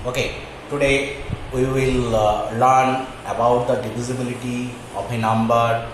Okay, today we will learn about the divisibility of a number,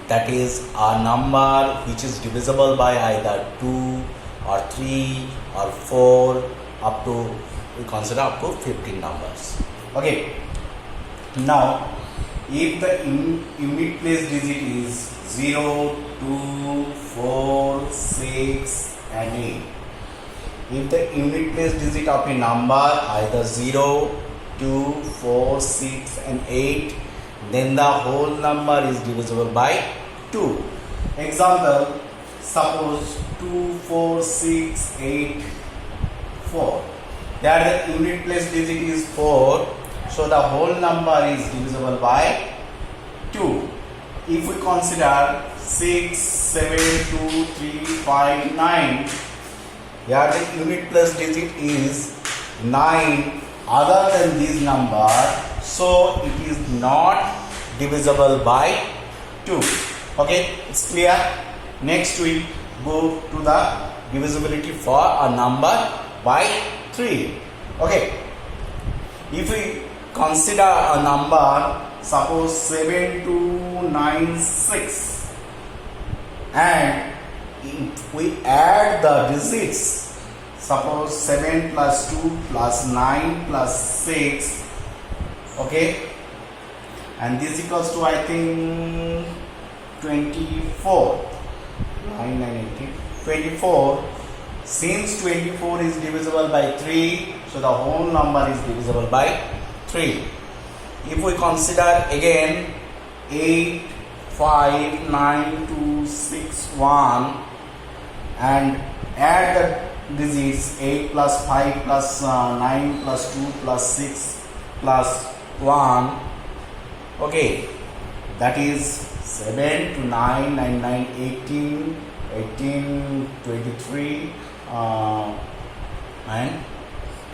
that is a number which is divisible by either 2 or 3 or 4 up to, we consider up to 15 numbers. Okay, now if the unit place digit is 0, 2, 4, 6 and 8, if the unit place digit of a number either 0, 2, 4, 6 and 8, then the whole number is divisible by 2. Example, suppose 2, 4, 6, 8, 4. There the unit place digit is 4, so the whole number is divisible by 2. If we consider 6, 7, 2, 3, 5, 9, here the unit place digit is 9 other than this number, so it is not divisible by 2. Okay, it's clear. Next we go to the divisibility for a number by 3. Okay, if we consider a number, suppose 7296, and if we add the digits, suppose 7 plus 2 plus 9 plus 6, okay, and this equals to, I think, 24. 9, 9, 18, 24. Since 24 is divisible by 3, so the whole number is divisible by 3. If we consider again 8, 5, 9, 2, 6, 1 and add the digits 8 plus 5 plus 9 plus 2 plus 6 plus 1, okay, that is 7 to 9, 9, 9, 18, 18, 23 and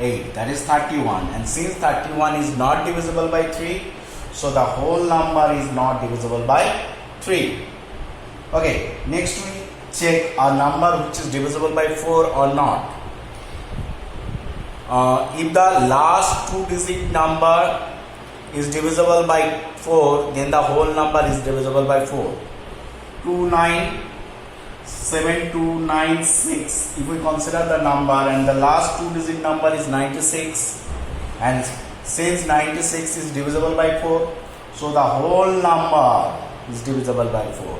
8, that is 31. And since 31 is not divisible by 3, so the whole number is not divisible by 3. Okay, next we check a number which is divisible by 4 or not. If the last 2-digit number is divisible by 4, then the whole number is divisible by 4. 29726. If we consider the number and the last 2-digit number is 96, and since 96 is divisible by 4, so the whole number is divisible by 4.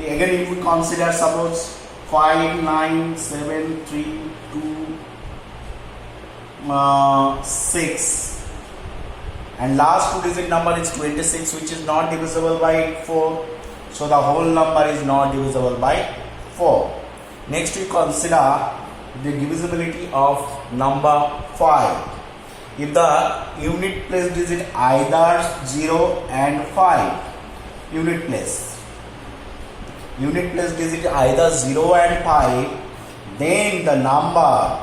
Again, if we consider, suppose 5, 9, 7, 3, 2, 6, and last 2-digit number is 26, which is not divisible by 4, so the whole number is not divisible by 4. Next we consider the divisibility of number 5. If the unit place digit either 0 and 5, unit place digit either 0 and 5, then the number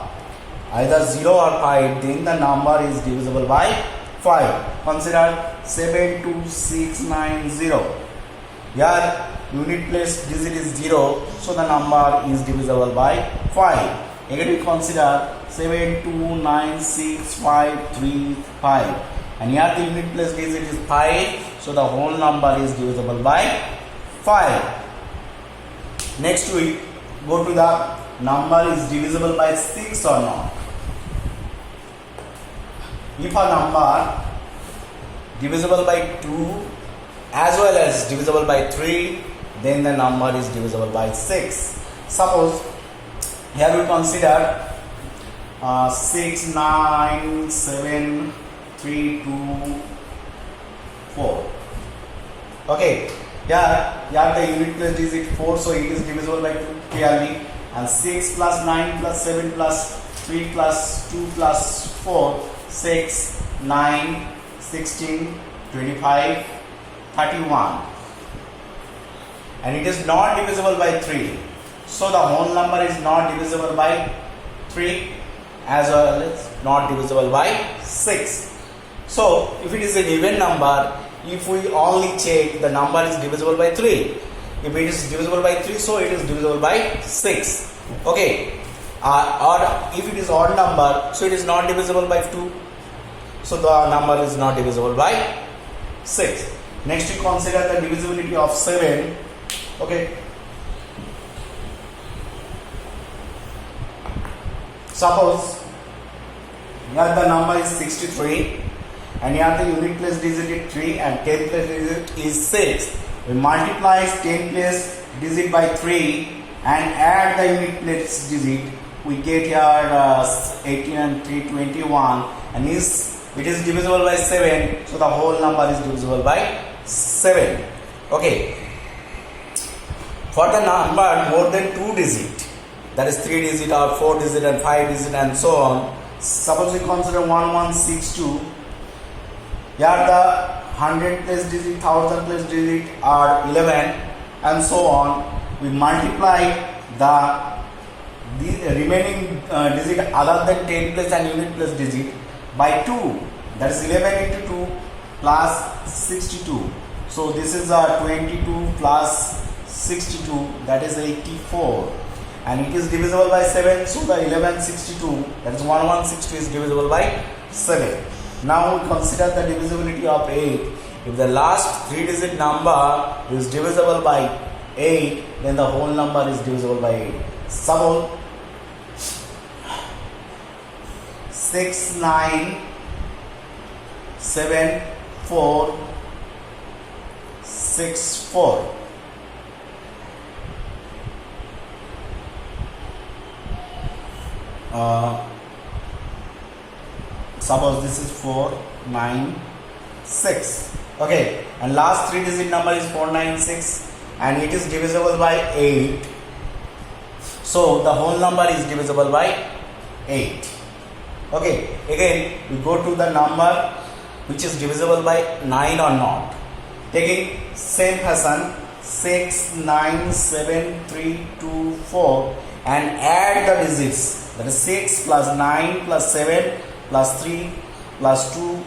either 0 or 5, then the number is divisible by 5. Consider 72690. Here unit place digit is 0, so the number is divisible by 5. Again we consider 7296535, and here the unit place digit is 5, so the whole number is divisible by 5. Next we go to the number is divisible by 6 or not. If a number divisible by 2 as well as divisible by 3, then the number is divisible by 6. Suppose here we consider 6, 9, 7, 3, 2, 4. Okay, here the unit place digit 4, so it is divisible by 2 clearly. And 6 plus 9 plus 7 plus 3 plus 2 plus 4, 6, 9, 16, 25, 31. And it is not divisible by 3. So the whole number is not divisible by 3 as well as not divisible by 6. So if it is an even number, if we only check the number is divisible by 3. If it is divisible by 3, so it is divisible by 6. Okay. Or if it is odd number, so it is not divisible by 2. so the number is not divisible by 6. Next we consider the divisibility of 7. Okay, suppose here the number is 63 and here the unit place digit is 3 and 10th place digit is 6. We multiply 10th place digit by 3 and add the unit place digit. We get here 18 and 3 21, and it is divisible by 7, so the whole number is divisible by 7. Okay, for the number more than 2 digit, that is 3 digit or 4 digit and 5 digit and so on, suppose we consider 1162. Here the 100 place digit, 1000 place digit are 11 and so on. We multiply the remaining digit other than 10 place and unit place digit by 2, that is 11 into 2 plus 62. So this is 22 plus 62, that is 84, and it is divisible by 7, so the 1162, that is 1162 is divisible by 7. Now we consider the divisibility of 8. If the last 3 digit number is divisible by 8, then the whole number is divisible by 8. Suppose 6 9 7 4 6 4. Suppose this is 4 9 6. Okay, and last 3 digit number is 496 and it is divisible by 8, so the whole number is divisible by 8. Okay, again we go to the number which is divisible by 9 or not, taking same fashion 6 9 7 3 2 4 and add the digits, that is 6 plus 9 plus 7 plus 3 plus 2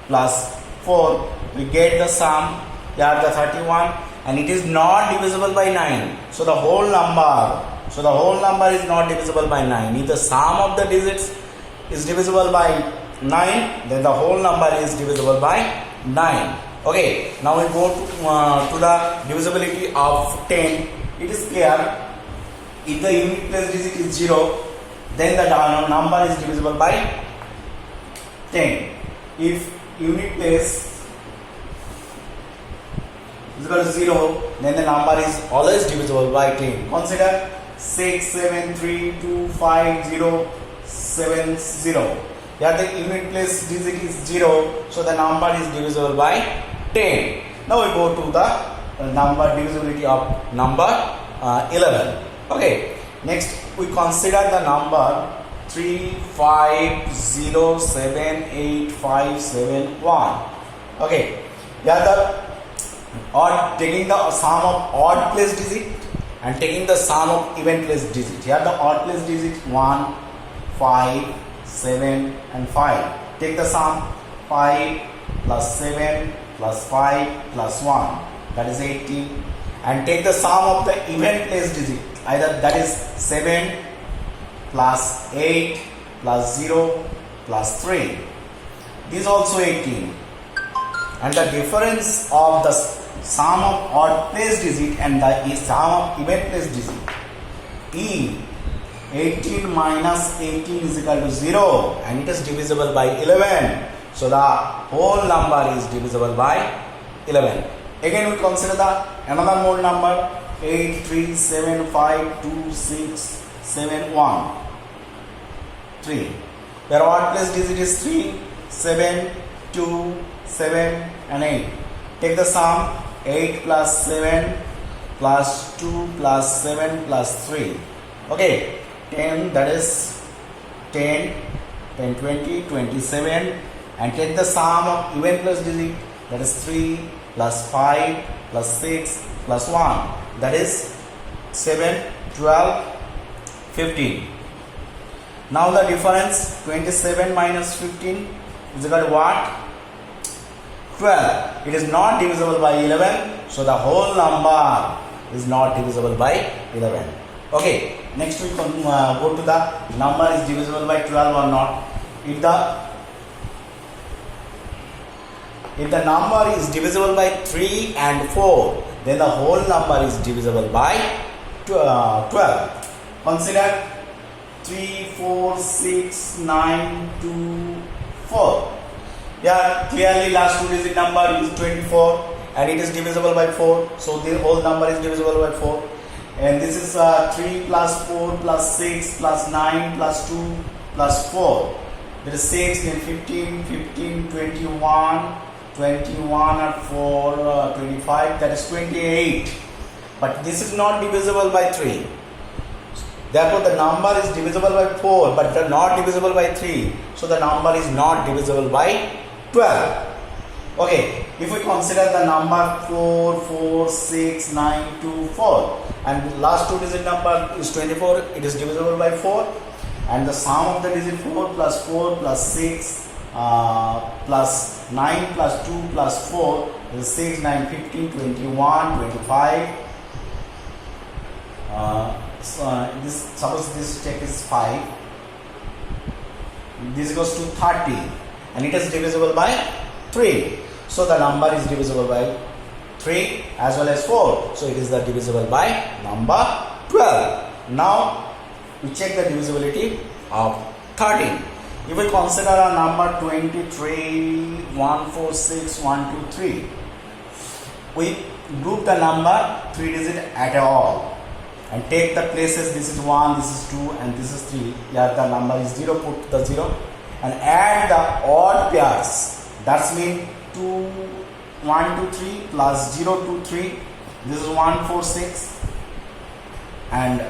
plus 4, we get the sum, here the 31, and it is not divisible by 9, so the whole number is not divisible by 9. If the sum of the digits is divisible by 9, then the whole number is divisible by 9. Okay, now we go to the divisibility of 10. It is clear, if the unit place digit is 0, then the number is divisible by 10. If unit place is equal to 0, then the number is always divisible by 10. Consider 6 7 3 2 5 0 7 0. Here the unit place digit is 0, so the number is divisible by 10. Now we go to the number divisibility of number 11. Okay, next we consider the number 3 5 0 7 8 5 7 1. Okay, here the odd, taking the sum of odd place digit and taking the sum of even place digit. Here the odd place digit 1 5 7 and 5. Take the sum 5 plus 7 plus 5 plus 1, that is 18, and take the sum of the even place digit, either that is 7 plus 8 plus 0 plus 3. This is also 18, and the difference of the sum of odd place digit and the sum of even place digit, E 18 minus 18 is equal to 0, and it is divisible by 11, so the whole number is divisible by 11. Again we consider the another mode number 8 3 7 5 2 6 7 1 3, where odd place digit is 3 7 2 7 and 8. Take the sum 8 plus 7 plus 2 plus 7 plus 3. Okay, 10, that is 10 10 20 27, and take the sum of even plus digit, that is 3 plus 5 plus 6 plus 1, that is 7 12 15. Now the difference 27 minus 15 is equal to what? 12. It is not divisible by 11, so the whole number is not divisible by 11. Okay, next we go to the number is divisible by 12 or not. If the if the number is divisible by 3 and 4, then the whole number is divisible by 12. Consider 3, 4, 6, 9, 2, 4. Yeah, clearly last two digit number is 24 and it is divisible by 4. So the whole number is divisible by 4. And this is 3 plus 4 plus 6 plus 9 plus 2 plus 4. There is 6, then 15, 15, 21, 21 and 4, 25, that is 28. But this is not divisible by 3. Therefore, the number is divisible by 4, but not divisible by 3. So, the number is not divisible by 12. Okay, if we consider the number 4, 4, 6, 9, 2, 4, and the last two digit number is 24, it is divisible by 4. And the sum of the digit 4 plus 6 plus 9 plus 2 plus 4 is 6, 9, 15, 21, 25. Suppose this check is 5. This goes to 30 and it is divisible by 3. So the number is divisible by 3 as well as 4. So it is the divisible by number 12. Now we check the divisibility of 13. If we consider a number 23, 146, 123, we group the number 3 digit at all and take the places. This is 1, this is 2 and this is 3. Here the number is 0, put the 0 and add the odd pairs. That's mean 2, 1, 2, 3 plus 0, 2, 3. This is 1, 4, 6 and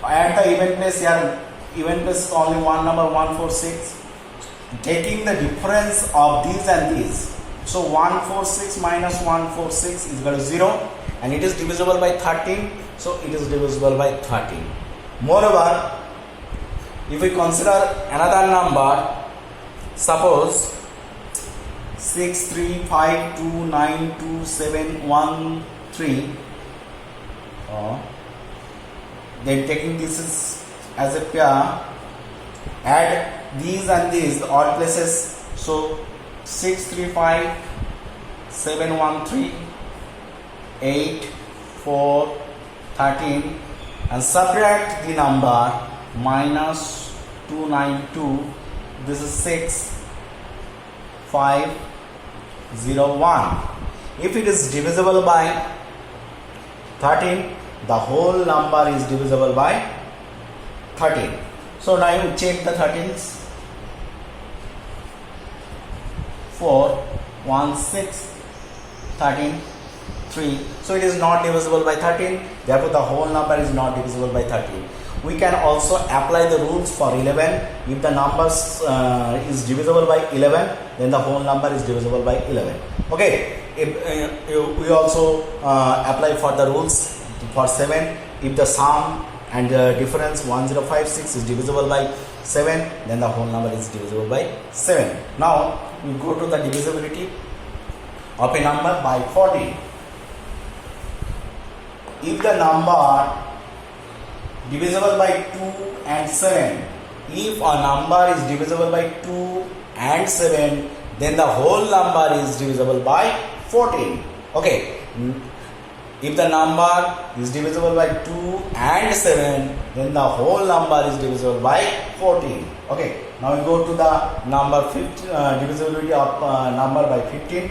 at the even place here, even place is only one number 1, 4, 6. Taking the difference of these and these. So 1, 4, 6 minus 1, 4, 6 is equal to 0 and it is divisible by 13. So it is divisible by 13. Moreover, if we consider another number, suppose 6, 3, 5, 2, 9, 2, 7, 1, 3. Then taking this as a pair, add these and these, the odd places. So 6, 3, 5, 7, 1, 3, 8, 4, 13 and subtract the number minus 2, 9, 2. This is 6, 5, 0, 1. If it is divisible by 13, the whole number is divisible by 13. So now you check the 13s. 4, 1, 6, 13, 3. So it is not divisible by 13. Therefore, the whole number is not divisible by 13. We can also apply the rules for 11. If the number is divisible by 11, then the whole number is divisible by 11. Okay. We also apply for the rules for 7. If the sum and the difference 1056 is divisible by 7, then the whole number is divisible by 7. Now we go to the divisibility of a number by 14. If the number divisible by 2 and 7, if a number is divisible by 2 and 7, then the whole number is divisible by 14. Okay. If the number is divisible by 2 and 7, then the whole number is divisible by 14. Okay. Now we go to the number 15, divisibility of number by 15.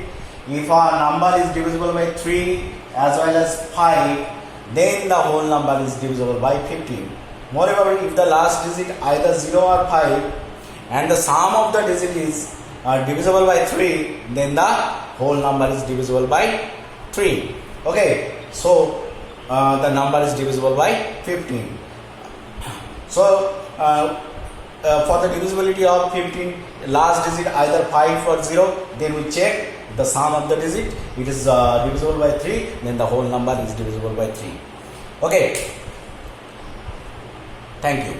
If a number is divisible by 3 as well as 5, then the whole number is divisible by 15. Moreover, if the last digit either 0 or 5 and the sum of the digit is divisible by 3, then the whole number is divisible by 3. Okay. So the number is divisible by 15. So for the divisibility of 15, last digit either 5 or 0, then we check the sum of the digit. It is divisible by 3, then the whole number is divisible by 3. Okay. Thank you.